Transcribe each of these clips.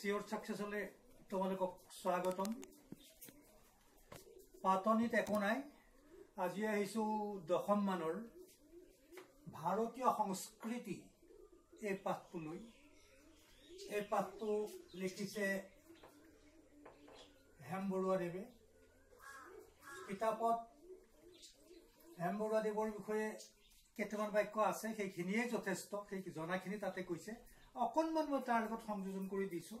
Sure successfully তোমালোকক স্বাগতম পাতনিত একো নাই আজি আহিছো দশম মানৰ ভাৰতীয় সংস্কৃতি এই পাঠটো লৈ এই পাঠটো লিখিছে হেম বৰুৱা দেৱে কিতাপত হেম বৰুৱা দেৱৰ বিষয়ে কেইটামান বাক্য আছে সেইখিনিয়ে যথেষ্ট সেই জনাখিনি তাতে কৈছে অকণমান মই তাৰ লগত সংযোজন কৰি দিছো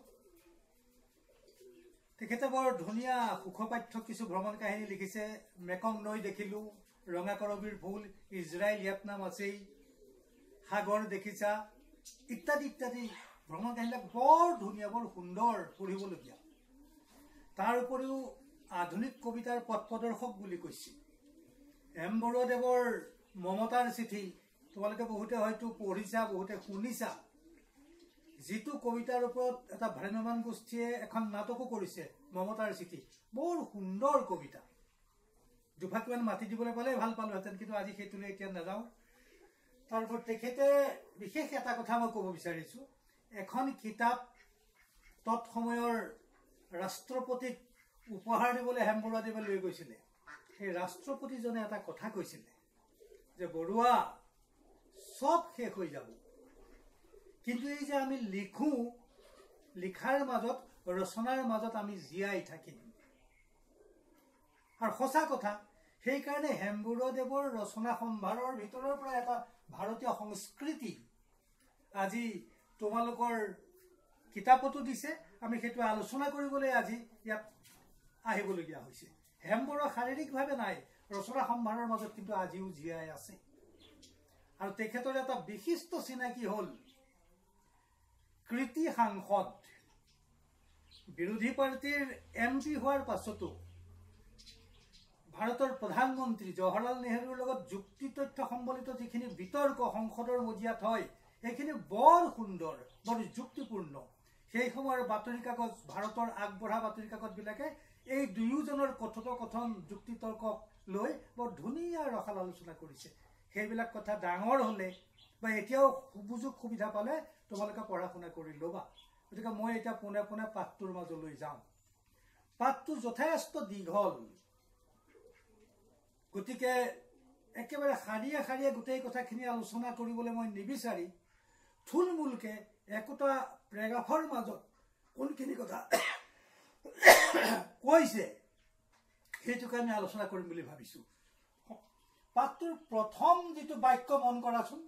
তেখেতে বৰ ধুনীয়া সুখপাঠ্য কিছু ভ্ৰমণ কাহিনী লিখিছে মেকং নৈ দেখিলো ৰঙা কৰবীৰ ফুল ইজৰাইল ইয়াত নাম আছেই সাগৰ দেখিছা ইত্যাদি ইত্যাদি ভ্ৰমণ কাহিনীবিলাক বৰ ধুনীয়া বৰ সুন্দৰ পঢ়িবলগীয়া তাৰ উপৰিও আধুনিক কবিতাৰ পথ প্ৰদৰ্শক বুলি কৈছে এম বৰুৱাদেৱৰ মমতাৰ চিঠি তোমালোকে বহুতে হয়তো পঢ়িছা বহুতে শুনিছা जितु कवितार ऊपर এটা ভ্ৰাম্যমান গোষ্ঠীয়ে এখন নাটকও কৰিছে মমতাৰ চিঠি বৰ সুন্দৰ কবিতা দুফাকমান মাটি দিবলৈ পালে ভাল পালো হেতেন কিন্তু আজি হেতুলে এতিয়া নাযাও তাৰপৰ তেখেতে বিশেষ এটা কথা মই ক'ব বিচাৰিছো এখন কিতাপ তৎ সময়ৰ ৰাষ্ট্ৰপতিক উপহাৰ দিবলৈ হেম বৰুৱা দেৱে লৈ গৈছিলে সেই ৰাষ্ট্ৰপতিজনে এটা কথা কৈছিলে যে বৰুৱা সব শেষ হৈ যাব কিন্তু এই যে আমি লিখো লিখাৰ মাজত ৰচনাৰ মাজত আমি জিয়াই থাকিম আৰু সঁচা কথা সেই কাৰণে হেম বৰুৱা দেৱৰ ৰচনা সম্ভাৰৰ ভিতৰৰ পৰা এটা ভাৰতীয় সংস্কৃতি আজি তোমালোকৰ কিতাপতো দিছে আমি সেইটো আলোচনা কৰিবলৈ আজি ইয়াত আহিবলগীয়া হৈছে হেম বৰুৱা শাৰীৰিকভাৱে নাই ৰচনা সম্ভাৰৰ মাজত কিন্তু আজিও জিয়াই আছে আৰু তেখেতৰ এটা বিশিষ্ট চিনাকি হ'ল কৃতি সাংসদ বিৰোধী পাৰ্টিৰ এমপি হোৱাৰ পাছতো ভাৰতৰ প্ৰধানমন্ত্ৰী জৱাহৰলাল নেহৰুৰ লগত যুক্তি তথ্য সম্বলিত যিখিনি বিতৰ্ক সংসদৰ মজিয়াত হয় সেইখিনি বৰ সুন্দৰ বৰ যুক্তিপূৰ্ণ সেই সময়ৰ বাতৰি কাগজ ভাৰতৰ আগবঢ়া বাতৰি কাগজবিলাকে এই দুয়োজনৰ কথোপকথন যুক্তি তৰ্কক লৈ বৰ ধুনীয়া ৰসাল আলোচনা কৰিছে সেইবিলাক কথা ডাঙৰ হলে বা এতিয়াও সুযোগ সুবিধা পালে তোমালোকে পঢ়া শুনা কৰি লবা গতিকে মই এটা পুনে পুনে পাঠটোৰ মাজলৈ যাম পাঠটো যথেষ্ট দীঘল গতিকে একেবাৰে শাৰীয়ে শাৰীয়ে গোটেই কথাখিনি আলোচনা কৰিবলৈ মই নিবিচাৰি থুলমূলকে একোটা প্ৰেগাফৰ মাজত কোনখিনি কথা কৈছে সেইটোকে আমি আলোচনা কৰিম বুলি ভাবিছো পাঠটোৰ প্ৰথম যিটো বাক্য মন কৰাচোন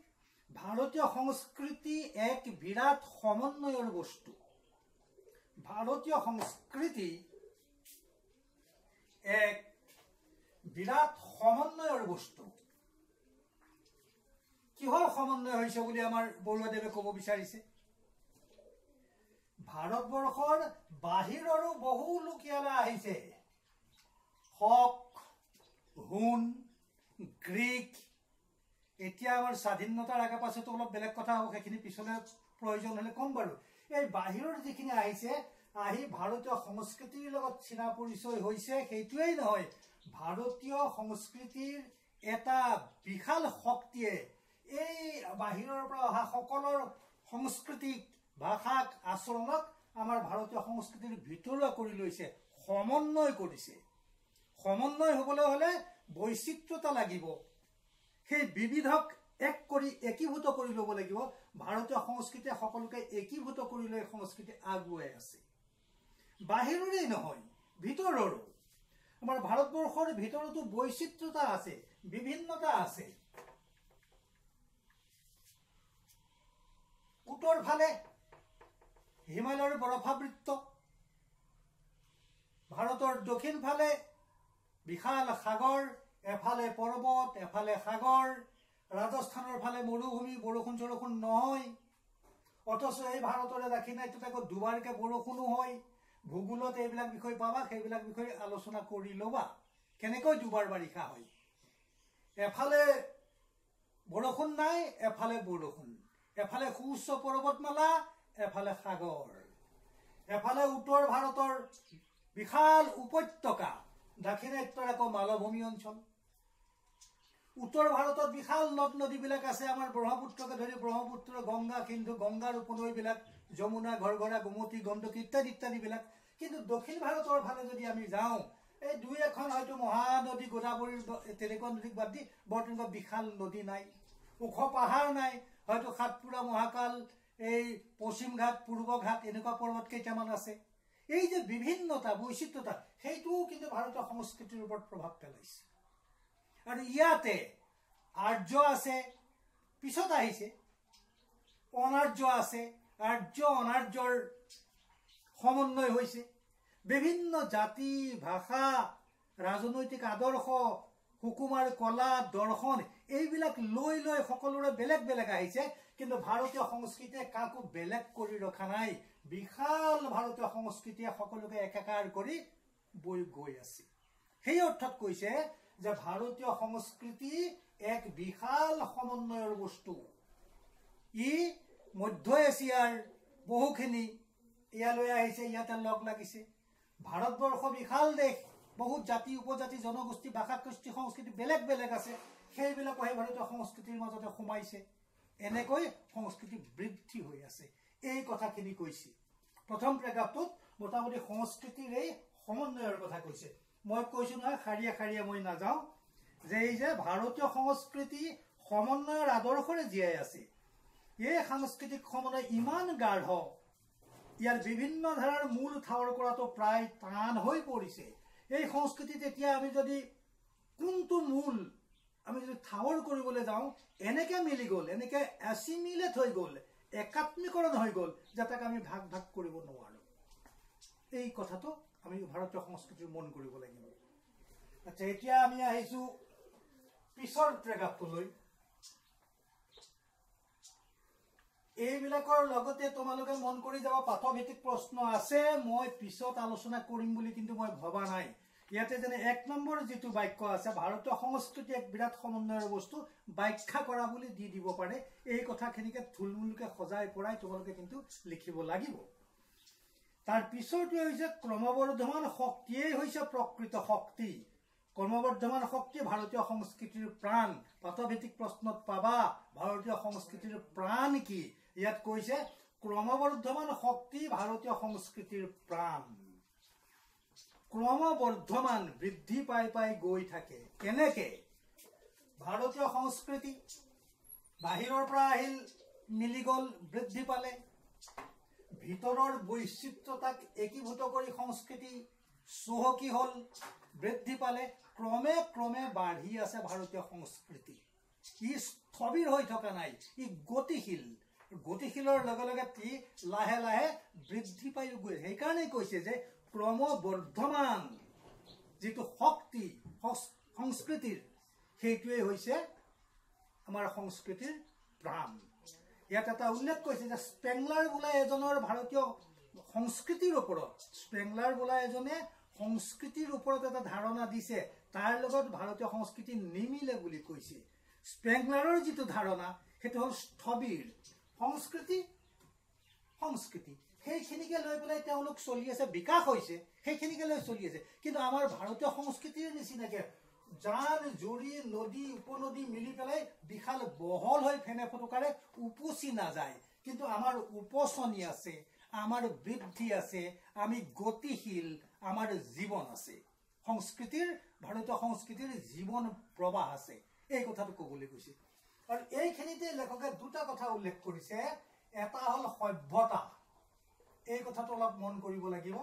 ভাৰতীয় সংস্কৃতি এক বিৰাট সমন্বয়ৰ বস্তু ভাৰতীয় সংস্কৃতি এক বিৰাট সমন্বয়ৰ বস্তু কিহৰ সমন্বয় হৈছে বুলি আমাৰ বৰুৱাদেৱে ক'ব বিচাৰিছে ভাৰতবৰ্ষৰ বাহিৰৰো বহু লোক ইয়ালৈ আহিছে হক হুন গ্ৰীক এতিয়া আমাৰ স্বাধীনতাৰ আগে পাছতো অলপ বেলেগ কথা হ'ব সেইখিনি পিছলে প্ৰয়োজন হলে কম বাৰু এই বাহিৰৰ যিখিনি আহিছে আহি ভাৰতীয় সংস্কৃতিৰ লগত চিনা পৰিচয় হৈছে সেইটোৱেই নহয় ভাৰতীয় সংস্কৃতিৰ এটা বিশাল শক্তিয়ে এই বাহিৰৰ পৰা অহা সকলৰ সংস্কৃতিক ভাষাক আচৰণক আমাৰ ভাৰতীয় সংস্কৃতিৰ ভিতৰুৱা কৰি লৈছে সমন্বয় কৰিছে সমন্বয় হ'বলৈ হলে বৈচিত্ৰতা লাগিব সেই বিবিধক এক কৰি একীভূত কৰি ল'ব লাগিব ভাৰতীয় সংস্কৃতিয়ে সকলোকে একীভূত কৰি লৈ সংস্কৃতি আগুৱাই আছে বাহিৰৰেই নহয় ভিতৰৰো আমাৰ ভাৰতবৰ্ষৰ ভিতৰতো বৈচিত্ৰতা আছে বিভিন্নতা আছে উত্তৰ ফালে হিমালয়ৰ বৰফাবৃত্ত ভাৰতৰ দক্ষিণ ফালে বিশাল সাগৰ এফালে পৰ্বত এফালে সাগৰ ৰাজস্থানৰ ফালে মৰুভূমি বৰষুণ চৰষুণ নহয় অথচ এই ভাৰতৰে দাক্ষিণাত্যত আকৌ দুবাৰকে বৰষুণো হয় ভূগোলত এইবিলাক বিষয় পাবা সেইবিলাক বিষয় আলোচনা কৰি ল'বা কেনেকৈ দুবাৰ বাৰিষা হয় এফালে বৰষুণ নাই এফালে বৰষুণ এফালে সুউচ্চ পৰ্বতমালা এফালে সাগৰ এফালে উত্তৰ ভাৰতৰ বিশাল উপত্যকা দাক্ষিণাত্যৰ আকৌ মালভূমি অঞ্চল উত্তৰ ভাৰতত বিশাল নদ নদীবিলাক আছে আমাৰ ব্ৰহ্মপুত্ৰকে ধৰি ব্ৰহ্মপুত্ৰ গংগা সিন্ধু গংগাৰ উপনৈবিলাক যমুনা, ঘৰঘৰা, গোমতী, গণ্ডকী ইত্যাদি ইত্যাদিবিলাক। কিন্তু দক্ষিণ ভাৰতৰ ফালে যদি আমি যাওঁ, এই দুই এখন হয়তো মহানদী, গোদাবৰীৰ তেনেকুৱা নদীক বাদ দি বৰ তেনেকুৱা বিশাল নদী নাই, ওখ পাহাৰ নাই, হয়তো সাতপুৰা, মহাকাল, এই পশ্চিম ঘাট, পূৰ্ব ঘাট এনেকুৱা পৰ্বত কেইটামান আছে। এই যে বিভিন্নতা, বৈচিত্ৰতা, সেইটোও কিন্তু ভাৰতীয় সংস্কৃতিৰ ওপৰত প্ৰভাৱ পেলাইছে। আৰু ইয়াতে আৰ্য আছে, পিছত আহিছে, অনাৰ্য আছে, আৰ্য অনাৰ্যৰ সমন্বয় হৈছে। বিভিন্ন জাতি, ভাষা, ৰাজনৈতিক আদৰ্শ, সুকুমাৰ কলা, দৰ্শন এইবিলাক লৈ লৈ সকলোৰে বেলেগ বেলেগ আহিছে। কিন্তু ভাৰতীয় সংস্কৃতিয়ে কাকো বেলেগ কৰি ৰখা নাই। বিশাল ভাৰতীয় সংস্কৃতিয়ে সকলোকে একাকাৰ কৰি বৈ গৈ আছে। সেই অৰ্থত কৈছে যে ভাৰতীয় সংস্কৃতি এক বিশাল সমন্বয়ৰ বস্তু। ই মধ্য এছিয়াৰ বহুখিনি ইয়ালৈ আহিছে, ইয়াতে লগ লাগিছে। ভাৰতবৰ্ষ বিশাল দেশ, বহুত জাতি, উপজাতি, জনগোষ্ঠী, ভাষা, কৃষ্টি, সংস্কৃতি বেলেগ বেলেগ আছে। সেইবিলাকো সেই ভাৰতীয় সংস্কৃতিৰ মাজতে সোমাইছে। এনেকৈ সংস্কৃতি বৃদ্ধি হৈ আছে। এই কথাখিনি কৈছে প্ৰথম প্ৰেগাপটোত। মোটামুটি সংস্কৃতিৰ এই সমন্বয়ৰ কথা কৈছে। মই কৈছো নহয়, শাৰীয়ে শাৰীয়ে মই নাযাওঁ, যে এই যে ভাৰতীয় সংস্কৃতি সমন্বয়ৰ আদৰ্শৰে জীয়াই আছে। এই সাংস্কৃতিক সমন্বয় ইমান গাঢ়, ইয়াৰ বিভিন্ন ধাৰাৰ মূল ঠাৱৰ কৰাটো প্ৰায় টান হৈ পৰিছে। এই সংস্কৃতিত এতিয়া আমি যদি কোনটো মূল আমি যদি ঠাৱৰ কৰিবলৈ যাওঁ, এনেকে মিলি গ'ল, এনেকে এছিমিলেট হৈ গ'ল, একাত্মীকৰণ হৈ গ'ল, যে তাক আমি ভাগ ভাগ কৰিব নোৱাৰো। এই কথাটো আমি ভাৰতীয় সংস্কৃতিৰ মন কৰিব লাগিব। আচ্ছা, এতিয়া আমি আহিছো পিছৰ প্ৰেগাপটোলৈ। এইবিলাকৰ লগতে তোমালোকে মন কৰি যাব, পাঠভিত্তিক প্ৰশ্ন আছে, মই পিছত আলোচনা কৰিম বুলি কিন্তু মই ভবা নাই। ইয়াতে যেনে 1 নম্বৰ যিটো বাক্য আছে, ভাৰতীয় সংস্কৃতি এক বিৰাট সমন্বয়ৰ বস্তু, ব্যাখ্যা কৰা বুলি দি দিব পাৰে। এই কথাখিনিকে থুলমূলকে সজাই পৰাই তোমালোকে কিন্তু লিখিব লাগিব। তাৰ পিছৰটোৱে হৈছে ক্ৰমবৰ্ধমান শক্তিয়েই হৈছে প্ৰকৃত শক্তি। ক্ৰমবৰ্ধমান শক্তি ভাৰতীয় সংস্কৃতিৰ প্ৰাণ। পাঠভিত্তিক প্ৰশ্নত পাবা ভাৰতীয় সংস্কৃতিৰ প্ৰাণ কি। ইয়াত কৈছে ক্ৰমবৰ্ধমান শক্তি ভাৰতীয় সংস্কৃতিৰ প্ৰাণ। ক্ৰমবৰ্ধমান, বৃদ্ধি পাই পাই গৈ থাকে। কেনেকে? ভাৰতীয় সংস্কৃতি বাহিৰৰ পৰা আহিল, মিলি গ'ল, বৃদ্ধি পালে। ভিতৰৰ বৈচিত্ৰতাক একীভূত কৰি সংস্কৃতি চহকী হ'ল, বৃদ্ধি পালে। ক্ৰমে ক্ৰমে বাঢ়ি আছে ভাৰতীয় সংস্কৃতি। ই স্থবিৰ হৈ থকা নাই, ই গতিশীল। গতিশীলৰ লগে লগে ই লাহে লাহে বৃদ্ধি পাই গৈ। সেইকাৰণে কৈছে যে ক্ৰমবৰ্ধমান যিটো শক্তি সংস্কৃতিৰ, সেইটোৱে হৈছে আমাৰ সংস্কৃতিৰ প্ৰাণ। ইয়াত এটা উল্লেখ কৰিছে যে স্পেংলাৰ বোলা এজনৰ ভাৰতীয় সংস্কৃতিৰ ওপৰত, স্পেংলাৰ বোলা এজনে সংস্কৃতিৰ ওপৰত এটা ধাৰণা দিছে, তাৰ লগত ভাৰতীয় সংস্কৃতি নিমিলে বুলি কৈছে। স্পেংলাৰৰ যিটো ধাৰণা, সেইটো হ'ল স্থবিৰ সংস্কৃতি। সংস্কৃতি সেইখিনিকে লৈ পেলাই তেওঁলোক চলি আছে, বিকাশ হৈছে, সেইখিনিকে লৈ চলি আছে। কিন্তু আমাৰ ভাৰতীয় সংস্কৃতিৰ নিচিনাকে জান, জুৰি, নদী, উপনদী মিলি পেলাই বিশাল বহল হৈ ফেনে ফটকাৰে উপচি নাযায়। কিন্তু আমাৰ উপচনি আছে, আমাৰ বৃদ্ধি আছে, আমি গতিশীল, আমাৰ জীৱন আছে। সংস্কৃতিৰ, ভাৰতীয় সংস্কৃতিৰ জীৱন প্ৰবাহ আছে। এই কথাটো ক'বলৈ গৈছে। আৰু এইখিনিতে লেখকে দুটা কথা উল্লেখ কৰিছে। এটা হ'ল সভ্যতা, এই কথাটো অলপ মন কৰিব লাগিব,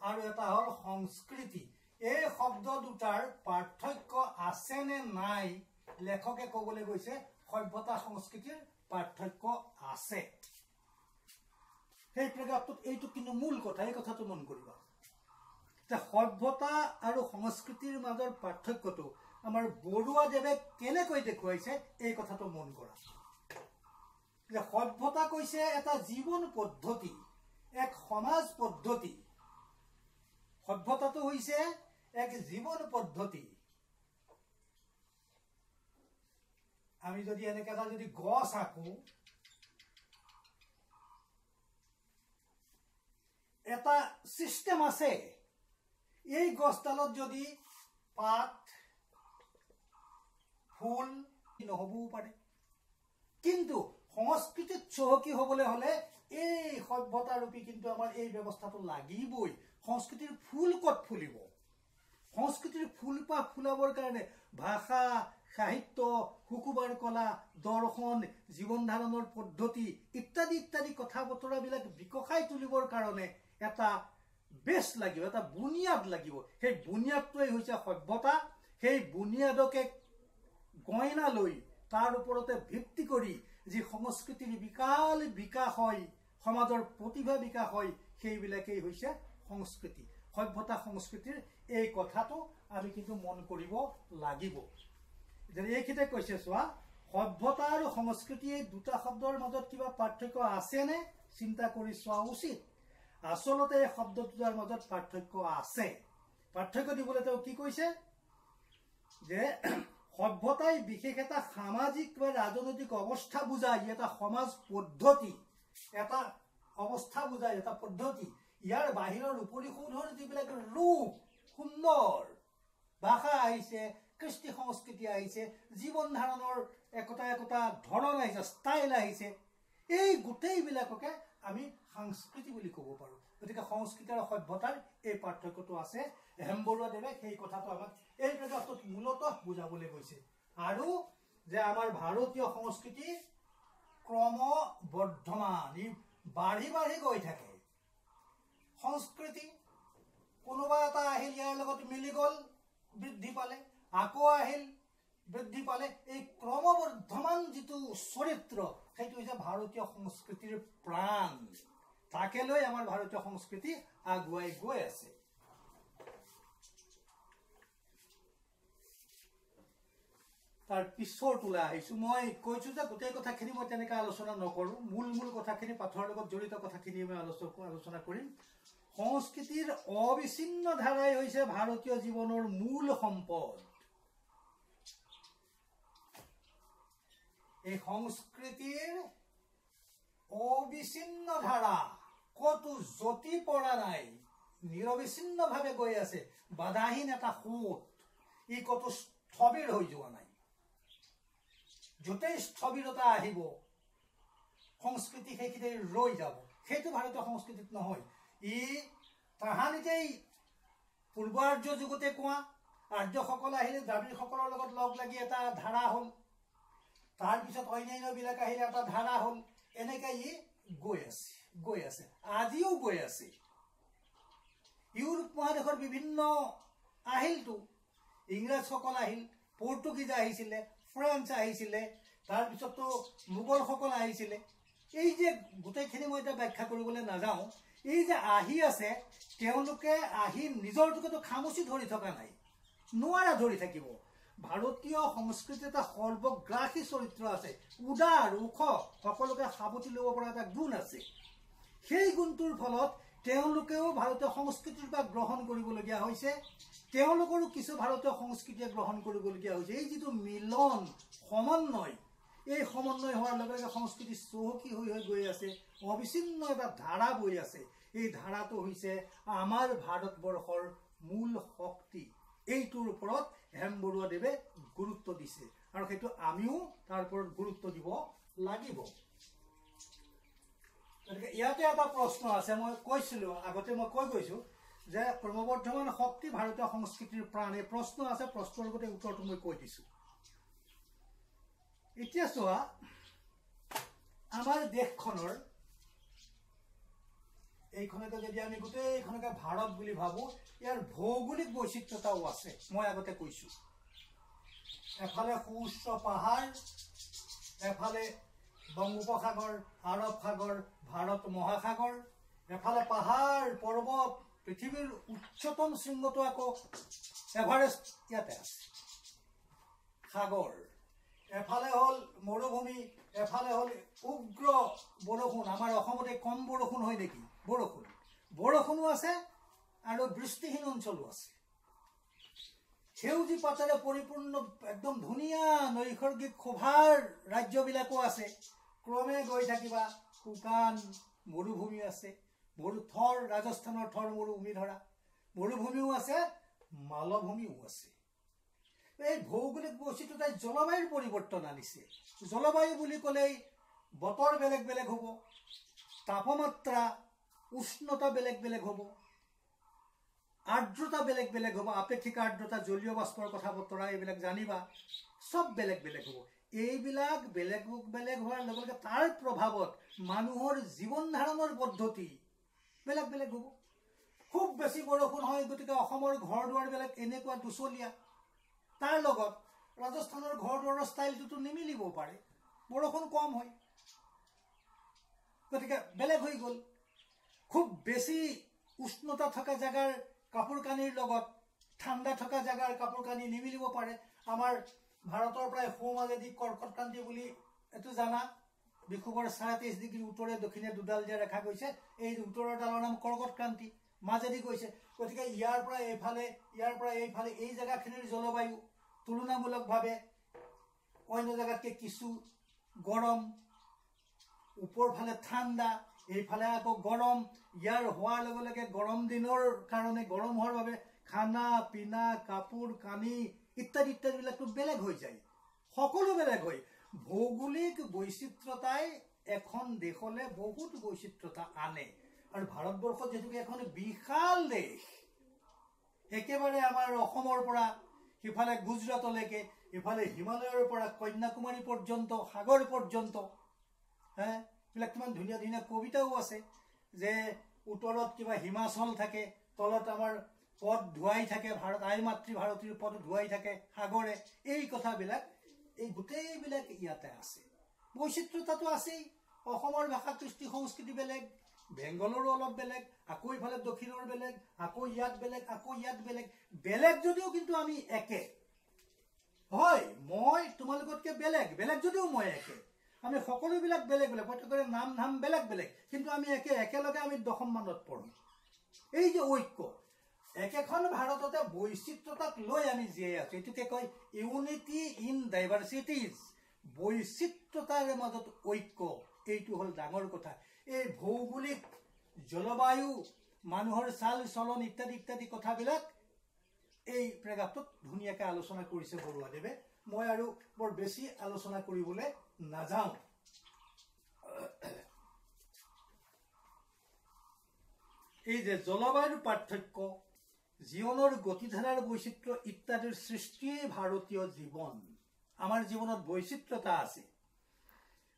আৰু এটা হ'ল সংস্কৃতি। এই শব্দ দুটাৰ পাৰ্থক্য আছে নে নাই লেখকে ক'বলৈ গৈছে। সভ্যতা সংস্কৃতিৰ পাৰ্থক্য আছে। সেই প্ৰেগাপটোত এইটো কিন্তু মূল কথা, এই কথাটো মন কৰিবা। সভ্যতা আৰু সংস্কৃতিৰ মাজৰ পাৰ্থক্যটো আমাৰ বৰুৱাদেৱে কেনেকৈ দেখুৱাইছে, এই কথাটো মন কৰা। যে সভ্যতা কৈছে এটা জীৱন পদ্ধতি, এক সমাজ পদ্ধতি। সভ্যতাটো হৈছে এক জীৱন পদ্ধতি। আমি যদি এনেকে এটা যদি গছ আঁকো, এটা সিস্টেম আছে। এই গছডালত যদি পাত, ফুল নহবও পাৰে, কিন্তু সংস্কৃতিত চহকী হ'বলৈ হ'লে এই সভ্যতাৰূপী কিন্তু আমাৰ এই ব্যৱস্থাটো লাগিবই। সংস্কৃতিৰ ফুল ক'ত ফুলিব? সংস্কৃতিৰ ফুলপা ফুলাবৰ কাৰণে ভাষা, সাহিত্য, শুকুবাৰ কলা, দৰ্শন, জীৱন ধাৰণৰ পদ্ধতি ইত্যাদি ইত্যাদি কথা বতৰাবিলাক বিকশাই তুলিবৰ কাৰণে এটা বেছ লাগিব, এটা বুনিয়াদ লাগিব। সেই বুনিয়াদটোৱেই হৈছে সভ্যতা। সেই বুনিয়াদকে গইনা লৈ তাৰ ওপৰতে ভিত্তি কৰি যি সংস্কৃতিৰ বিকাল বিকাশ হয়, সমাজৰ প্ৰতিভা বিকাশ হয়, সেইবিলাকেই হৈছে সংস্কৃতি। সভ্যতা সংস্কৃতিৰ এই কথাটো আমি কিন্তু মন কৰিব লাগিব। এইখিনিতে কৈছে চোৱা, সভ্যতা আৰু সংস্কৃতি এই দুটা শব্দৰ মাজত কিবা পাৰ্থক্য আছেনে চিন্তা কৰি চোৱা উচিত। আচলতে এই শব্দ দুটাৰ মাজত পাৰ্থক্য আছে। পাৰ্থক্য দিবলৈ তেওঁ কি কৈছে যে সভ্যতাই বিশেষ এটা সামাজিক বা ৰাজনৈতিক অৱস্থা বুজায়, এটা সমাজ পদ্ধতি, এটা অৱস্থা বুজায়, এটা পদ্ধতি। ইয়াৰ বাহিৰৰ উপৰিসুধৰ যিবিলাক ৰূপ সুন্দৰ, ভাষা আহিছে, কৃষ্টি সংস্কৃতি আহিছে, জীৱন ধাৰণৰ একোটা একোটা ধৰণ আহিছে, ষ্টাইল আহিছে, এই গোটেইবিলাককে আমি সংস্কৃতি বুলি ক'ব পাৰোঁ। গতিকে সংস্কৃতি আৰু সভ্যতাৰ এই পাৰ্থক্যটো আছে। হেমবৰুৱাদেৱে সেই কথাটো আমাক এই প্ৰেক্ষাপটত মূলতঃ বুজাবলৈ গৈছে। আৰু যে আমাৰ ভাৰতীয় সংস্কৃতি ক্ৰমবৰ্ধমান, ই বাঢ়ি বাঢ়ি গৈ থাকে। সংস্কৃতি কোনোবা এটা আহিল, ইয়াৰ লগত মিলি গ'ল, বৃদ্ধি পালে, আকৌ আহিল, বৃদ্ধি পালে। এই ক্ৰমবৰ্ধমান যিটো চৰিত্ৰ, সেইটো হৈছে ভাৰতীয় সংস্কৃতিৰ প্ৰাণ। তাকে লৈ আমাৰ ভাৰতীয় সংস্কৃতি আগুৱাই গৈ আছে। তাৰ পিছৰটোলৈ আহিছো। মই কৈছো যে গোটেই কথাখিনি মই তেনেকৈ আলোচনা নকৰোঁ। মূল কথাখিনি, পাঠৰ লগত জড়িত কথাখিনি মই আলোচনা কৰিম। সংস্কৃতিৰ অবিচ্ছিন্ন ধাৰাই হৈছে ভাৰতীয় জীৱনৰ মূল সম্পদ। এই সংস্কৃতিৰ অবিচ্ছিন্ন ধাৰা কতো জতি পৰা নাই, নিৰবিচ্ছিন্নভাৱে গৈ আছে। বাধাহীন এটা সোঁত, ই কতো স্থবিৰ হৈ যোৱা নাই। য'তেই স্থবিৰতা আহিব, সংস্কৃতি সেইখিনিতে ৰৈ যাব। সেইটো ভাৰতীয় সংস্কৃতিত নহয়। ই তাহানিতেই পূৰ্ব আৰ্য যুগতে কোৱা, আৰ্যসকল আহিলে দ্ৰাবিড়সকলৰ লগত লগ লাগি এটা ধাৰা হ'ল, তাৰপিছত অন্যান্যবিলাক আহিলে এটা ধাৰা হ'ল। এনেকৈ ই গৈ আছে, আজিও গৈ আছে। ইউৰোপ মহাদেশৰ বিভিন্ন আহিলতো, ইংৰাজসকল আহিল, পৰ্তুগীজ আহিছিলে, ফ্ৰেঞ্চ আহিছিলে, তাৰপিছততো মোগলসকল আহিছিলে। এই যে গোটেইখিনি মই এতিয়া ব্যাখ্যা কৰিবলৈ নাযাওঁ। এই যে আহি আছে, তেওঁলোকে আহি নিজৰটোকেতো খামুচি ধৰি থকা নাই, নোৱাৰা ধৰি থাকিব। ভাৰতীয় সংস্কৃতিত এটা সৰ্বগ্ৰাসী চৰিত্ৰ আছে, উদাৰ, ওখ, সকলোকে সাৱটি ল'ব পৰা এটা গুণ আছে। সেই গুণটোৰ ফলত তেওঁলোকেও ভাৰতীয় সংস্কৃতিৰ পৰা গ্ৰহণ কৰিবলগীয়া হৈছে, তেওঁলোকৰো কিছু ভাৰতীয় সংস্কৃতিয়ে গ্ৰহণ কৰিবলগীয়া হৈছে। এই যিটো মিলন, সমন্বয়, এই সমন্বয় হোৱাৰ লগে লগে সংস্কৃতি চহকী হৈ গৈ আছে, অবিচ্ছিন্ন এটা ধাৰা বৈ আছে। এই ধাৰাটো হৈছে আমাৰ ভাৰতবৰ্ষৰ মূল শক্তি। এইটোৰ ওপৰত হেমবৰুৱাদেৱে গুৰুত্ব দিছে, আৰু সেইটো আমিও তাৰ ওপৰত গুৰুত্ব দিব লাগিব। গতিকে ইয়াতে এটা প্ৰশ্ন আছে, মই কৈছিলোঁ আগতে, মই কৈ গৈছোঁ যে ক্ৰমবৰ্ধমান শক্তি ভাৰতীয় সংস্কৃতিৰ প্ৰাণ। এই প্ৰশ্ন আছে, প্ৰশ্নৰ লগতে উত্তৰটো মই কৈ দিছোঁ। এতিয়া চোৱা, আমাৰ দেশখনৰ এইখনকে যদি আমি গোটেইখনকে ভাৰত বুলি ভাবোঁ, ইয়াৰ ভৌগোলিক বৈচিত্ৰতাও আছে। মই আগতে কৈছোঁ, এফালে সুউচ্চ পাহাৰ, এফালে বংগোপসাগৰ, আৰৱ সাগৰ, ভাৰত মহাসাগৰ, এফালে পাহাৰ পৰ্বত, পৃথিৱীৰ উচ্চতম শৃংগটো আকৌ এভাৰেষ্ট ইয়াতে আছে, সাগৰ, এফালে হ'ল মৰুভূমি, এফালে হ'ল উগ্ৰ বৰষুণ। আমাৰ অসমতে কম বৰষুণ হয় নেকি? বৰষুণো আছে আৰু বৃষ্টিহীন অঞ্চলো আছে। সেউজী পাতেৰে পৰিপূৰ্ণ একদম ধুনীয়া নৈসৰ্গিক শোভাৰ ৰাজ্যবিলাকো আছে। ক্ৰমে গৈ থাকিবা, শুকান মৰুভূমি আছে, থৰ, ৰাজস্থানৰ থৰ মৰুভূমি ধৰা, মৰুভূমিও আছে, মালভূমিও আছে। এই ভৌগোলিক বৈচিত্ৰতাই জলবায়ুৰ পৰিৱৰ্তন আনিছে। জলবায়ু বুলি ক'লেই বতৰ বেলেগ বেলেগ হ'ব, তাপমাত্ৰা উষ্ণতা বেলেগ বেলেগ হ'ব, আৰ্দ্ৰতা বেলেগ বেলেগ হ'ব, আপেক্ষিক আৰ্দ্ৰতা, জলীয় বাষ্পৰ কথা বতৰা এইবিলাক জানিবা, সব বেলেগ বেলেগ হ'ব। এইবিলাক বেলেগ বেলেগ হোৱাৰ লগে লগে তাৰ প্ৰভাৱত মানুহৰ জীৱন ধাৰণৰ পদ্ধতি বেলেগ বেলেগ হ'ব। খুব বেছি বৰষুণ হয়, গতিকে অসমৰ ঘৰ দুৱাৰবিলাক এনেকুৱা দুচলীয়া, তাৰ লগত ৰাজস্থানৰ ঘৰ দুৱাৰৰ ষ্টাইলটোতো নিমিলিব পাৰে, বৰষুণ কম হয়, গতিকে বেলেগ হৈ গ'ল। খুব বেছি উষ্ণতা থকা জেগাৰ কাপোৰ কানিৰ লগত ঠাণ্ডা থকা জেগাৰ কাপোৰ কানি নিমিলিব পাৰে। আমাৰ ভাৰতৰ প্ৰায় সোঁমাজেদি কৰ্কট ক্ৰান্তি বুলি এইটো জানা, বিষুৱৰ 23.5 ডিগ্ৰী উত্তৰে দক্ষিণে দুডাল যে ৰেখা গৈছে, এই উত্তৰৰ ডালৰ নাম কৰ্কট ক্ৰান্তি, মাজেদি গৈছে। গতিকে ইয়াৰ পৰা এইফালে এই জেগাখিনিৰ জলবায়ু তুলনামূলকভাৱে অন্য জেগাতকৈ কিছু গৰম, ওপৰ ফালে ঠাণ্ডা, এইফালে আকৌ গৰম। ইয়াৰ হোৱাৰ লগে লগে গৰম দিনৰ কাৰণে, গৰম হোৱাৰ বাবে খানা পিনা, কাপোৰ কানি ইত্যাদি ইত্যাদিবিলাকতো বেলেগ হৈ যায়, সকলো বেলেগ হয়। ভৌগোলিক বৈচিত্ৰতাই এখন দেশলৈ বহুত বৈচিত্ৰতা আনে। আৰু ভাৰতবৰ্ষ যিহেতুকে এখন বিশাল দেশ, একেবাৰে আমাৰ অসমৰ পৰা সিফালে গুজৰাটলৈকে, ইফালে হিমালয়ৰ পৰা কন্যাকুমাৰী পৰ্যন্ত, সাগৰ পৰ্যন্ত, এইবিলাক কিমান ধুনীয়া ধুনীয়া কবিতাও আছে যে উত্তৰত কিবা হিমাচল থাকে, তলত আমাৰ পদ ধুৱাই থাকে, ভাৰত আই মাতৃ ভাৰতীৰ পদ ধুৱাই থাকে সাগৰে। এই কথাবিলাক, এই গোটেইবিলাক ইয়াতে আছে। বৈচিত্ৰতাটো আছেই। অসমৰ ভাষা কৃষ্টি সংস্কৃতি বেলেগ, বেংগলৰো অলপ বেলেগ, আকৌ ইফালে দক্ষিণৰ বেলেগ, আকৌ ইয়াত বেলেগ, আকৌ ইয়াত বেলেগ। বেলেগ যদিও কিন্তু আমি একে হয়, মই তোমালোকতকৈ বেলেগ, বেলেগ যদিও মই একে, আমি সকলোবিলাক বেলেগ বেলেগ, প্ৰত্যেকৰে নাম ধাম বেলেগ বেলেগ, কিন্তু আমি একেলগে আমি 10ম মানত পঢ়ো। এই যে ঐক্য, একেখন ভাৰততে বৈচিত্ৰতাক লৈ আমি জীয়াই আছো, এইটোকে কয় ইউনিটি ইন ডাইভাৰ্চিটিজ, বৈচিত্ৰতাৰ মাজত ঐক্য। এইটো হ'ল ডাঙৰ কথা। এই ভৌগোলিক জলবায়ু, মানুহৰ চাল চলন ইত্যাদি ইত্যাদি কথাবিলাক এই প্ৰেগাপটোত ধুনীয়াকৈ আলোচনা কৰিছে বৰুৱাদেৱে। মই আৰু বৰ বেছি আলোচনা কৰিবলৈ নাযাওঁ। এই যে জলবায়ুৰ পাৰ্থক্য, জীৱনৰ গতিধাৰাৰ বৈচিত্ৰ্য ইত্যাদিৰ সৃষ্টিয়েই ভাৰতীয় জীৱন। আমাৰ জীৱনত বৈচিত্ৰতা আছে।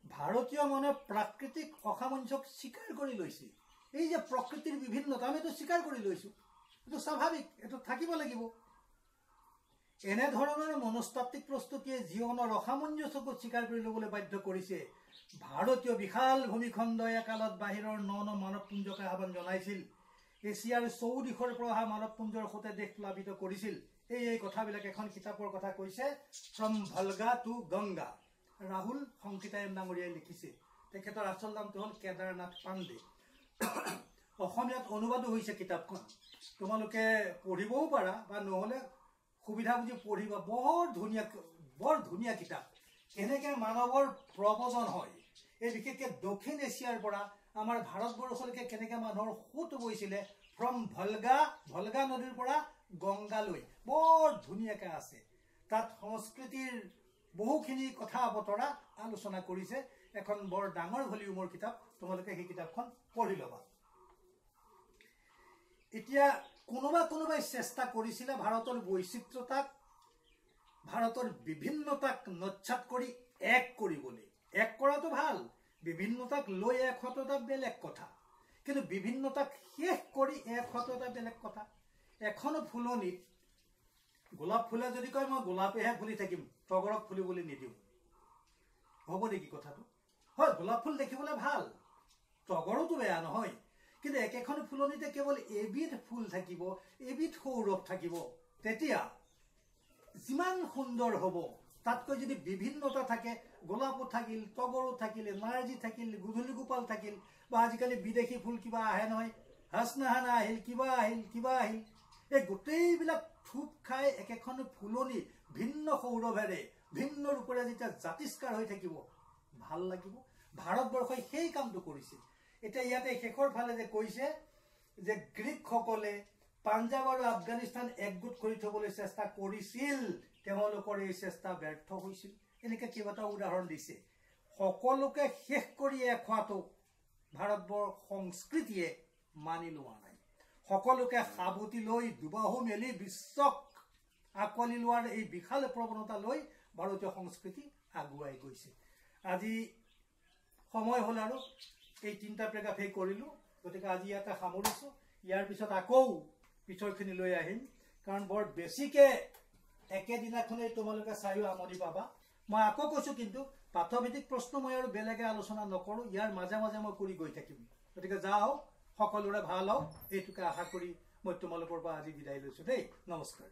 ভাৰতীয় মনে প্ৰাকৃতিক অসামঞ্জস্যক স্বীকাৰ কৰি লৈছে। এই যে প্ৰকৃতিৰ বিভিন্নতা, আমি এইটো স্বীকাৰ কৰি লৈছো, এইটো স্বাভাৱিক, এইটো থাকিব লাগিব। এনেধৰণৰ মনস্তাত্ত্বিক প্ৰস্তুতিয়ে জীৱনৰ অসামঞ্জস্যকো স্বীকাৰ কৰি ল'বলৈ বাধ্য কৰিছে। ভাৰতীয় বিশাল ভূমিখণ্ডই একালত বাহিৰৰ ন মানৱপুঞ্জক আহ্বান জনাইছিল। এছিয়াৰ চৌদিশৰ পৰা অহা মানৱপুঞ্জৰ সৈতে দেশ প্লাবিত কৰিছিল। এই কথাবিলাক এখন কিতাপৰ কথা কৈছে, from Volga to Ganga. Rahul Sankrityayan ডাঙৰীয়াই লিখিছে। তেখেতৰ আচল নামটো হ'ল কেদাৰনাথ পাণ্ডে। অসমীয়াত অনুবাদো হৈছে কিতাপখন, তোমালোকে পঢ়িবও পাৰা বা নহ'লে সুবিধা বুজি পঢ়িবা। বৰ ধুনীয়া কিতাপ। কেনেকৈ মানৱৰ প্ৰবজন হয়, এই বিশেষকৈ দক্ষিণ এছিয়াৰ পৰা আমাৰ ভাৰতবৰ্ষলৈকে কেনেকৈ মানুহৰ সোঁত বৈছিলে, ফ্ৰম ভলগা নদীৰ পৰা গংগালৈ, বৰ ধুনীয়াকৈ আছে। তাত সংস্কৃতিৰ বহুখিনি কথা বতৰা আলোচনা কৰিছে। এখন বৰ ডাঙৰ ভলিউমৰ কিতাপ, তোমালোকে সেই কিতাপখন পঢ়ি ল'বা। এতিয়া কোনোবাই চেষ্টা কৰিছিলে ভাৰতৰ বৈচিত্ৰতাক, ভাৰতৰ বিভিন্নতাক নচ্ছাত কৰি এক কৰিবলৈ। এক কৰাটো ভাল, বিভিন্নতাক লৈ এক হোৱাটো এটা বেলেগ কথা, কিন্তু বিভিন্নতাক শেষ কৰি এক হোৱাটো এটা বেলেগ কথা। এখন ফুলনিত গোলাপ ফুলে যদি কয় মই গোলাপেহে ফুলি থাকিম, তগৰক ফুলিবলৈ নিদিওঁ, হ'ব নেকি কথাটো? হয়, গোলাপ ফুল দেখিবলৈ ভাল, তগৰোতো বেয়া নহয়, কিন্তু একেখন ফুলনিতে কেৱল এবিধ ফুল থাকিব, এবিধ সৌৰভ থাকিব, তেতিয়া যিমান সুন্দৰ হ'ব। তাতকৈ যদি বিভিন্নতা থাকে, গোলাপো থাকিল, তগৰো থাকিল, নাৰ্জী থাকিল, গধূলি গোপাল থাকিল, বা আজিকালি বিদেশী ফুল কিবা আহে নহয়, হাসনাহানা আহিল, কিবা আহিল, এই গোটেইবিলাক থুপ খাই একেখন ফুলনি ভিন্ন সৌৰভেৰে, ভিন্ন ৰূপেৰে যেতিয়া জাতিষ্কাৰ হৈ থাকিব, ভাল লাগিব। ভাৰতবৰ্ষই সেই কামটো কৰিছে। এতিয়া ইয়াতে শেষৰ ফালে যে কৈছে যে গ্ৰীকসকলে পাঞ্জাৱ আৰু আফগানিস্তান একগোট কৰি থবলৈ চেষ্টা কৰিছিল, তেওঁলোকৰ এই চেষ্টা ব্যৰ্থ হৈছিল। এনেকৈ কেইবাটাও উদাহৰণ দিছে। সকলোকে শেষ কৰিয়ে খোৱাটো ভাৰতবৰ্ষৰ সংস্কৃতিয়ে মানি লোৱা নাই। সকলোকে সাবতি লৈ দুবাহু মেলি বিশ্বক আকোৱালি লোৱাৰ এই বিশাল প্ৰৱণতা লৈ ভাৰতীয় সংস্কৃতি আগুৱাই গৈছে। আজি সময় হ'ল আৰু এই তিনিটা পেৰাগ্ৰাফেই কৰিলোঁ। গতিকে আজি ইয়াতে সামৰিছোঁ। ইয়াৰ পিছত আকৌ পিছৰখিনি লৈ আহিম, কাৰণ বৰ বেছিকৈ একেদিনাখনেই তোমালোকে চায়ো আমনি পাবা। মই আকৌ কৈছোঁ, কিন্তু পাঠ্যভিত্তিক প্ৰশ্ন মই আৰু বেলেগে আলোচনা নকৰোঁ, ইয়াৰ মাজে মাজে মই কৰি গৈ থাকিম। গতিকে যাওঁ, সকলোৰে ভাল হওক এইটোকে আশা কৰি মই তোমালোকৰ পৰা আজি বিদায় লৈছোঁ দেই। নমস্কাৰ।